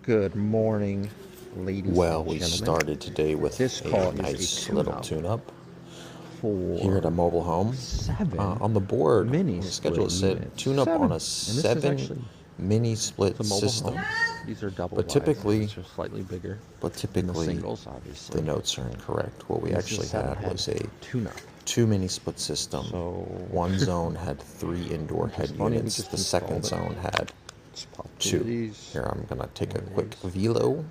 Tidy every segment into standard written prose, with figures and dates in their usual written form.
Good morning, ladies Well, and we gentlemen. started today with This a call nice is a little tune-up tune-up for here at a mobile home. 7 On the board, mini on the schedule, split it said units. tune-up 7, on a and this is 7 actually mini it's a split mobile system. home. These are double But wides, so typically, it's just slightly bigger but than the typically, singles, the obviously. notes are incorrect. What we And this is actually a 7 had head was a tune-up. 2 mini split system. So One zone had 3 indoor which head is funny, we units. just The second installed it. zone had Let's pop 2 of 2. these. Here, I'm gonna take a One of quick these. velo,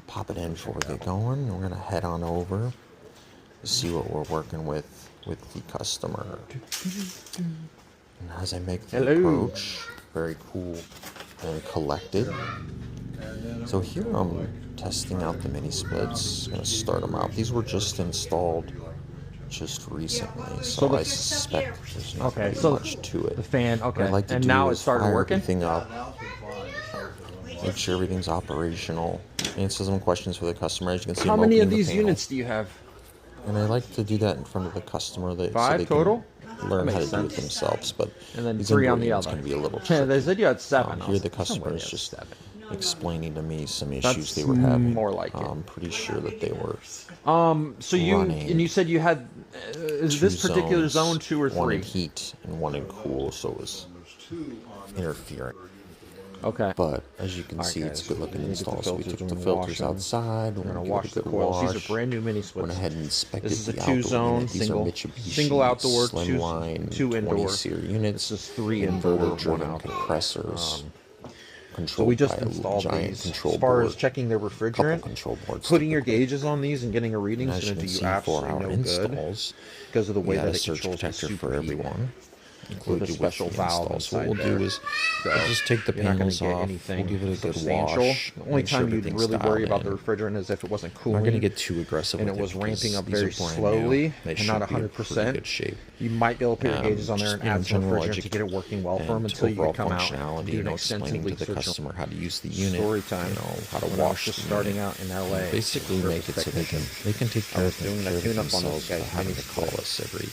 pop it in before we get going. We're gonna head on over to see what we're working with the customer. And as I make the Hello. approach, very cool and collected. So here I'm testing out the mini splits. Gonna start them out. These were just installed just recently, so I suspect there's not Okay, really so much to it. the fan, What okay, I'd like to and do now it is started fire working. everything up, make sure everything's operational, answer some questions for the customer. As you can see, How I'm many opening of the these panel. units do you have? And I like to do that in front of the customer so 5 they total? can learn That how to makes do it sense. themselves. But And then these 3 indoor on the units other. can be a little Yeah, they tricky. said you had 7. Here the There's no way customer they is have just 7. explaining to me some issues That's they were having. more like it. I'm pretty sure that they were So you running and you said you had is this particular zone 2 or 3? one in heat and one in cool, so it was interfering. Okay. But as you can All right, see, it's guys, a good looking we need to get the install. So we filters, took we're the gonna filters wash them. outside. We're gonna give wash it a the good coils. wash. These are brand new mini splits. Went ahead and inspected This is a the 2 outdoor zone unit. These single, are Mitsubishi single outdoor, 2 Slimline 2 20 indoor. series units. This is 3 indoor, 1 Inverter-driven outdoor. compressors. So Controlled we just by a installed giant these. control As far board. as checking their Couple refrigerant, control boards. putting your typically. gauges on these and getting a reading And is as you going to can do see, for absolutely our no good installs, because of the we way had that a it surge controls my protector for superheat. everyone. With a Included special with the valve install. So what inside we'll do there. is So we'll just take the you're not going panels to get off. anything We'll give it a good substantial. wash. The only make sure time you'd everything's really worry dialed about the in. refrigerant is if it wasn't I'm cooling. not going to get too aggressive And with it was ramping up these are very brand slowly new. They and should not be in pretty 100%. good shape. You might be able to put your gauges on there and add some general refrigerant to get it working well for them and until you overall can come out functionality, and do you an know, extensive explaining to leak the search. customer how to use the unit, Story time. you know, how to When I was wash just the starting unit. out in LA. Basically make it so they can take I care was of doing care the of tune-up on themselves those guys, without having mini to call split. us every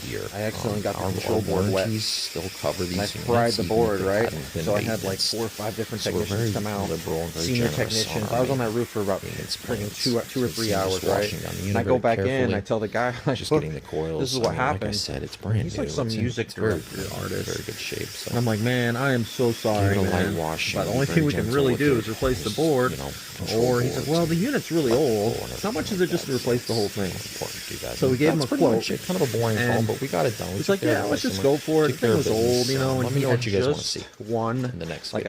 year. I accidentally got the Our control board wet. warranties still cover these And I units, fried the even board, if they right? hadn't been So I had like maintenanced. 4 or 5 different So we're technicians very come out, liberal and very senior generous on technicians. our I was on that roof for about maintenance freaking plans. 2 or So 3 it's hours, just right? washing down the And I unit go very back in, carefully, I tell the guy, like, just look, getting the coils. this is what I mean, happened. Like I said, it's brand He's new. like some It's music very, director artist. very good shape. So And I'm like, man, I am so sorry, give it a light man. wash. But the and only be thing we very can gentle really with do it. is replace the Just, board. you know, control Or he's like, boards well, and the unit's really old. and How much is everything it just to like that. replace the whole thing? It's important to do that. So we gave him That's a pretty quote, much it. Kind of a boring call, and but we got it done. He's like, yeah, let's just go for it. The thing was old, you know, and Let me he know had what you guys want to just see won, in the next like, video.